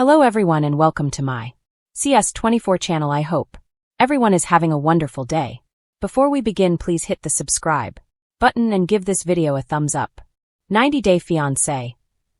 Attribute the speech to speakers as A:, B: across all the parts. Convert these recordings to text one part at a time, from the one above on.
A: Hello everyone and welcome to my CS24 channel. I hope everyone is having a wonderful day. Before we begin, please hit the subscribe button and give this video a thumbs up. 90-Day Fiancé.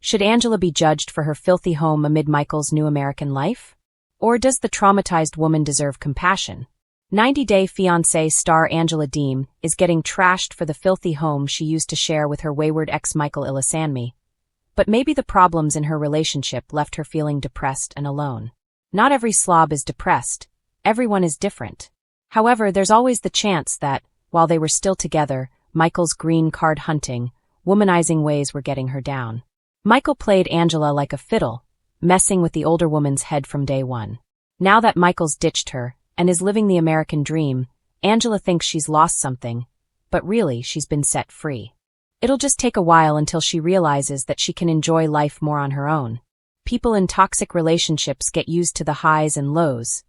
A: Should Angela be judged for her filthy home amid Michael's new American life? Or does the traumatized woman deserve compassion? 90-Day Fiancé star Angela Deem is getting trashed for the filthy home she used to share with her wayward ex Michael Illisanmi. But maybe the problems in her relationship left her feeling depressed and alone. Not every slob is depressed. Everyone is different. However, there's always the chance that, while they were still together, Michael's green card hunting, womanizing ways were getting her down. Michael played Angela like a fiddle, messing with the older woman's head from day one. Now that Michael's ditched her and is living the American dream, Angela thinks she's lost something, but really she's been set free. It'll just take a while until she realizes that she can enjoy life more on her own. People in toxic relationships get used to the highs and lows.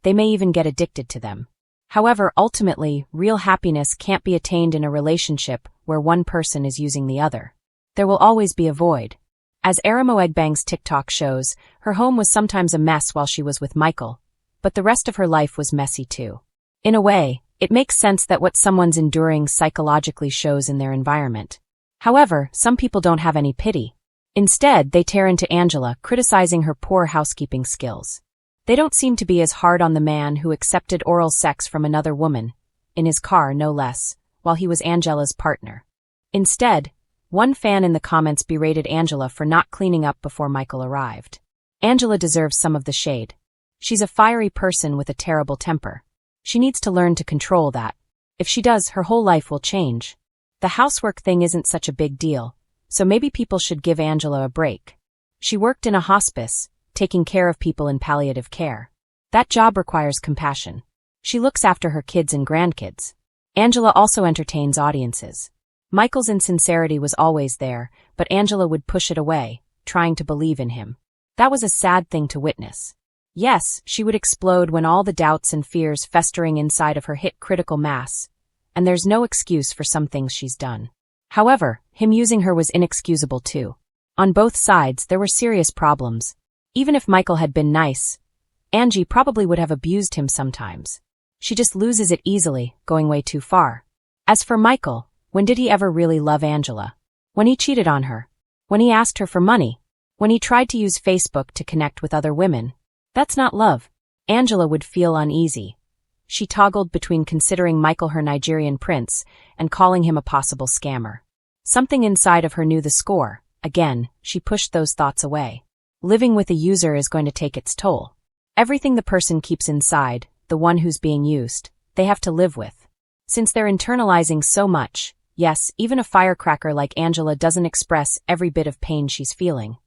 A: They may even get addicted to them. However, ultimately, real happiness can't be attained in a relationship where one person is using the other. There will always be a void. As Aramo Egbang's TikTok shows, her home was sometimes a mess while she was with Michael, but the rest of her life was messy too. In a way, it makes sense that what someone's enduring psychologically shows in their environment. However, some people don't have any pity. Instead, they tear into Angela, criticizing her poor housekeeping skills. They don't seem to be as hard on the man who accepted oral sex from another woman, in his car no less, while he was Angela's partner. Instead, one fan in the comments berated Angela for not cleaning up before Michael arrived. Angela deserves some of the shade. She's a fiery person with a terrible temper. She needs to learn to control that. If she does, her whole life will change. The housework thing isn't such a big deal, so maybe people should give Angela a break. She worked in a hospice, taking care of people in palliative care. That job requires compassion. She looks after her kids and grandkids. Angela also entertains audiences. Michael's insincerity was always there, but Angela would push it away, trying to believe in him. That was a sad thing to witness. Yes, she would explode when all the doubts and fears festering inside of her hit critical mass, and there's no excuse for some things she's done. However, him using her was inexcusable too. On both sides, there were serious problems. Even if Michael had been nice, Angie probably would have abused him sometimes. She just loses it easily, going way too far. As for Michael, when did he ever really love Angela? When he cheated on her? When he asked her for money? When he tried to use Facebook to connect with other women? That's not love. Angela would feel uneasy. She toggled between considering Michael her Nigerian prince and calling him a possible scammer. Something inside of her knew the score. Again, she pushed those thoughts away. Living with a user is going to take its toll. Everything the person keeps inside, the one who's being used, they have to live with. Since they're internalizing so much, yes, even a firecracker like Angela doesn't express every bit of pain she's feeling.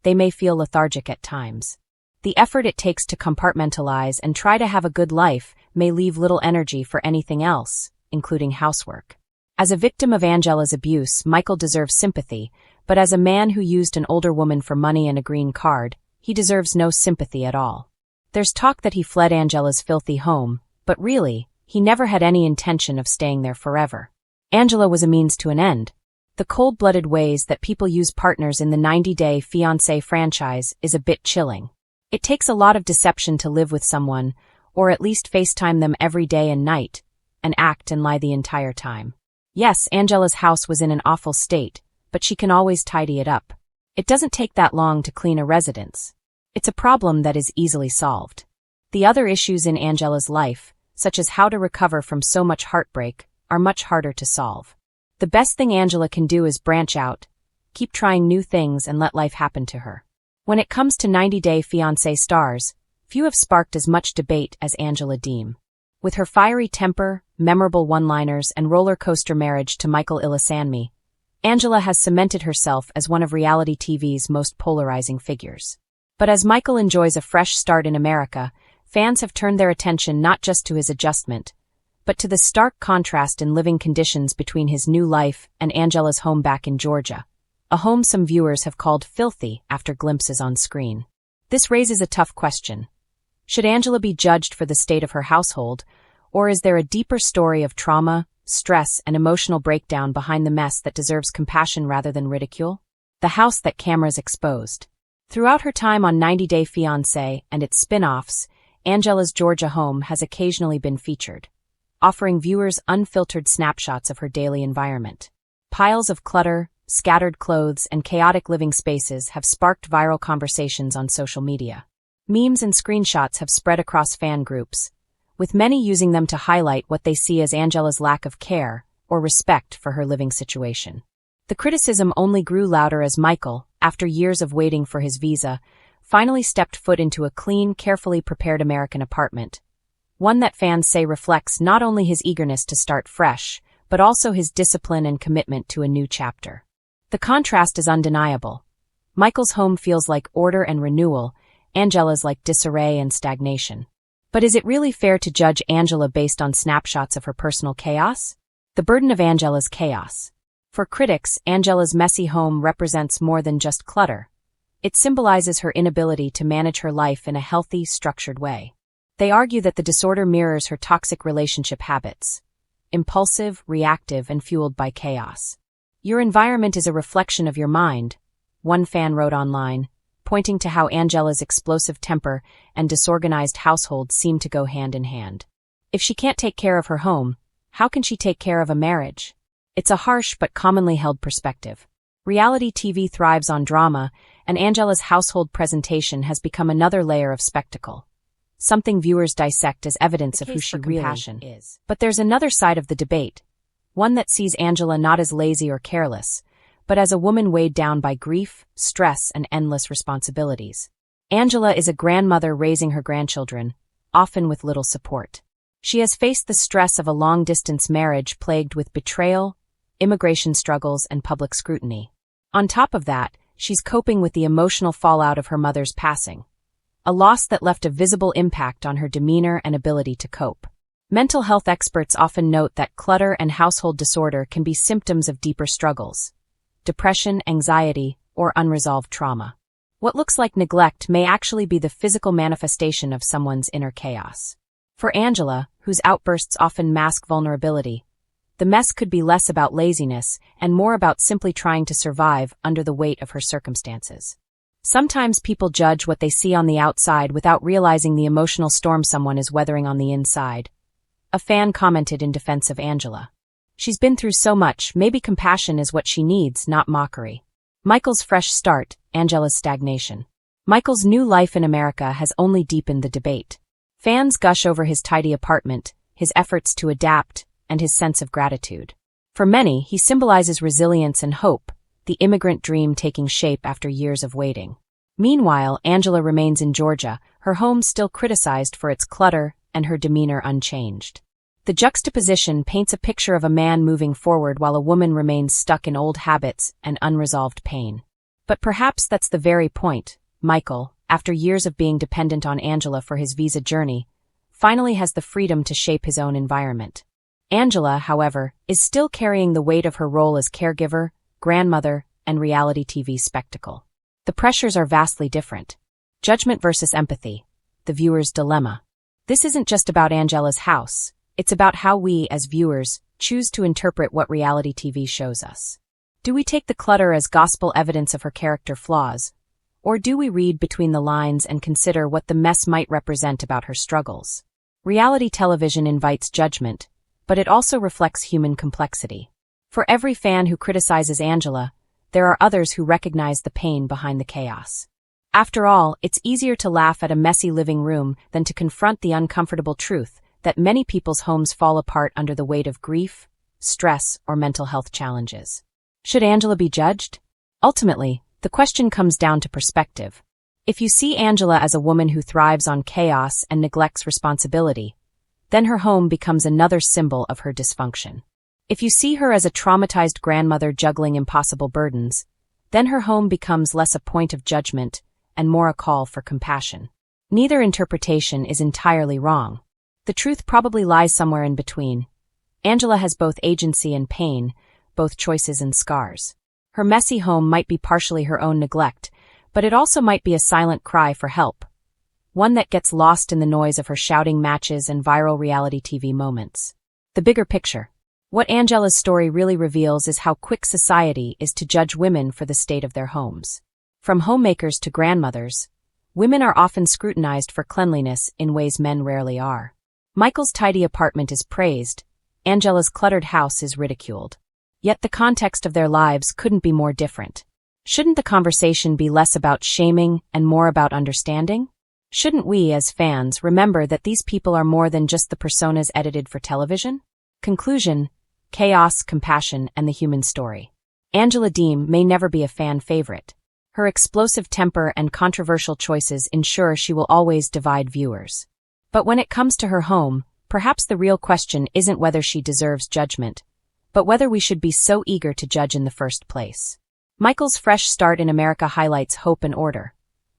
A: They may feel lethargic at times. The effort it takes to compartmentalize and try to have a good life may leave little energy for anything else, including housework. As a victim of Angela's abuse, Michael deserves sympathy, but as a man who used an older woman for money and a green card, he deserves no sympathy at all. There's talk that he fled Angela's filthy home, but really, he never had any intention of staying there forever. Angela was a means to an end. The cold-blooded ways that people use partners in the 90-Day Fiancé franchise is a bit chilling. It takes a lot of deception to live with someone, or at least FaceTime them every day and night, and act and lie the entire time. Yes, Angela's house was in an awful state, but she can always tidy it up. It doesn't take that long to clean a residence. It's a problem that is easily solved. The other issues in Angela's life, such as how to recover from so much heartbreak, are much harder to solve. The best thing Angela can do is branch out, keep trying new things and let life happen to her. When it comes to 90-Day Fiancé stars, few have sparked as much debate as Angela Deem. With her fiery temper, memorable one-liners, and roller coaster marriage to Michael Illisanmi, Angela has cemented herself as one of reality TV's most polarizing figures. But as Michael enjoys a fresh start in America, fans have turned their attention not just to his adjustment, but to the stark contrast in living conditions between his new life and Angela's home back in Georgia. A home some viewers have called filthy after glimpses on screen. This raises a tough question. Should Angela be judged for the state of her household, or is there a deeper story of trauma, stress, and emotional breakdown behind the mess that deserves compassion rather than ridicule? The house that cameras exposed. Throughout her time on 90 Day Fiancé and its spin-offs, Angela's Georgia home has occasionally been featured, offering viewers unfiltered snapshots of her daily environment. Piles of clutter, scattered clothes, and chaotic living spaces have sparked viral conversations on social media. Memes and screenshots have spread across fan groups, with many using them to highlight what they see as Angela's lack of care or respect for her living situation. The criticism only grew louder as Michael, after years of waiting for his visa, finally stepped foot into a clean, carefully prepared American apartment, one that fans say reflects not only his eagerness to start fresh, but also his discipline and commitment to a new chapter. The contrast is undeniable. Michael's home feels like order and renewal, Angela's like disarray and stagnation. But is it really fair to judge Angela based on snapshots of her personal chaos? The burden of Angela's chaos. For critics, Angela's messy home represents more than just clutter. It symbolizes her inability to manage her life in a healthy, structured way. They argue that the disorder mirrors her toxic relationship habits. Impulsive, reactive, and fueled by chaos. Your environment is a reflection of your mind, one fan wrote online, pointing to how Angela's explosive temper and disorganized household seem to go hand in hand. If she can't take care of her home, how can she take care of a marriage? It's a harsh but commonly held perspective. Reality TV thrives on drama, and Angela's household presentation has become another layer of spectacle. Something viewers dissect as evidence of who she really is. But there's another side of the debate, one that sees Angela not as lazy or careless, but as a woman weighed down by grief, stress, and endless responsibilities. Angela is a grandmother raising her grandchildren, often with little support. She has faced the stress of a long-distance marriage plagued with betrayal, immigration struggles, and public scrutiny. On top of that, she's coping with the emotional fallout of her mother's passing, a loss that left a visible impact on her demeanor and ability to cope. Mental health experts often note that clutter and household disorder can be symptoms of deeper struggles, depression, anxiety, or unresolved trauma. What looks like neglect may actually be the physical manifestation of someone's inner chaos. For Angela, whose outbursts often mask vulnerability, the mess could be less about laziness and more about simply trying to survive under the weight of her circumstances. Sometimes people judge what they see on the outside without realizing the emotional storm someone is weathering on the inside. A fan commented in defense of Angela. She's been through so much, maybe compassion is what she needs, not mockery. Michael's fresh start, Angela's stagnation. Michael's new life in America has only deepened the debate. Fans gush over his tidy apartment, his efforts to adapt, and his sense of gratitude. For many, he symbolizes resilience and hope, the immigrant dream taking shape after years of waiting. Meanwhile, Angela remains in Georgia, her home still criticized for its clutter and her demeanor unchanged. The juxtaposition paints a picture of a man moving forward while a woman remains stuck in old habits and unresolved pain. But perhaps that's the very point. Michael, after years of being dependent on Angela for his visa journey, finally has the freedom to shape his own environment. Angela, however, is still carrying the weight of her role as caregiver, grandmother, and reality TV spectacle. The pressures are vastly different. Judgment versus empathy. The viewer's dilemma. This isn't just about Angela's house. It's about how we, as viewers, choose to interpret what reality TV shows us. Do we take the clutter as gospel evidence of her character flaws? Or do we read between the lines and consider what the mess might represent about her struggles? Reality television invites judgment, but it also reflects human complexity. For every fan who criticizes Angela, there are others who recognize the pain behind the chaos. After all, it's easier to laugh at a messy living room than to confront the uncomfortable truth that many people's homes fall apart under the weight of grief, stress, or mental health challenges. Should Angela be judged? Ultimately, the question comes down to perspective. If you see Angela as a woman who thrives on chaos and neglects responsibility, then her home becomes another symbol of her dysfunction. If you see her as a traumatized grandmother juggling impossible burdens, then her home becomes less a point of judgment and more a call for compassion. Neither interpretation is entirely wrong. The truth probably lies somewhere in between. Angela has both agency and pain, both choices and scars. Her messy home might be partially her own neglect, but it also might be a silent cry for help, one that gets lost in the noise of her shouting matches and viral reality TV moments. The bigger picture. What Angela's story really reveals is how quick society is to judge women for the state of their homes. From homemakers to grandmothers, women are often scrutinized for cleanliness in ways men rarely are. Michael's tidy apartment is praised, Angela's cluttered house is ridiculed. Yet the context of their lives couldn't be more different. Shouldn't the conversation be less about shaming and more about understanding? Shouldn't we, as fans, remember that these people are more than just the personas edited for television? Conclusion: chaos, compassion, and the human story. Angela Deem may never be a fan favorite. Her explosive temper and controversial choices ensure she will always divide viewers. But when it comes to her home, perhaps the real question isn't whether she deserves judgment, but whether we should be so eager to judge in the first place. Michael's fresh start in America highlights hope and order,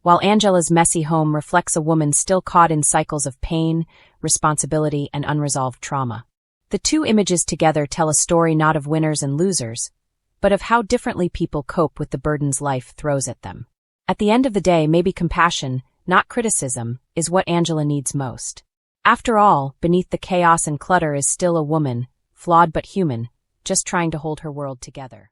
A: while Angela's messy home reflects a woman still caught in cycles of pain, responsibility, and unresolved trauma. The two images together tell a story not of winners and losers, but of how differently people cope with the burdens life throws at them. At the end of the day, maybe compassion, not criticism, is what Angela needs most. After all, beneath the chaos and clutter is still a woman, flawed but human, just trying to hold her world together.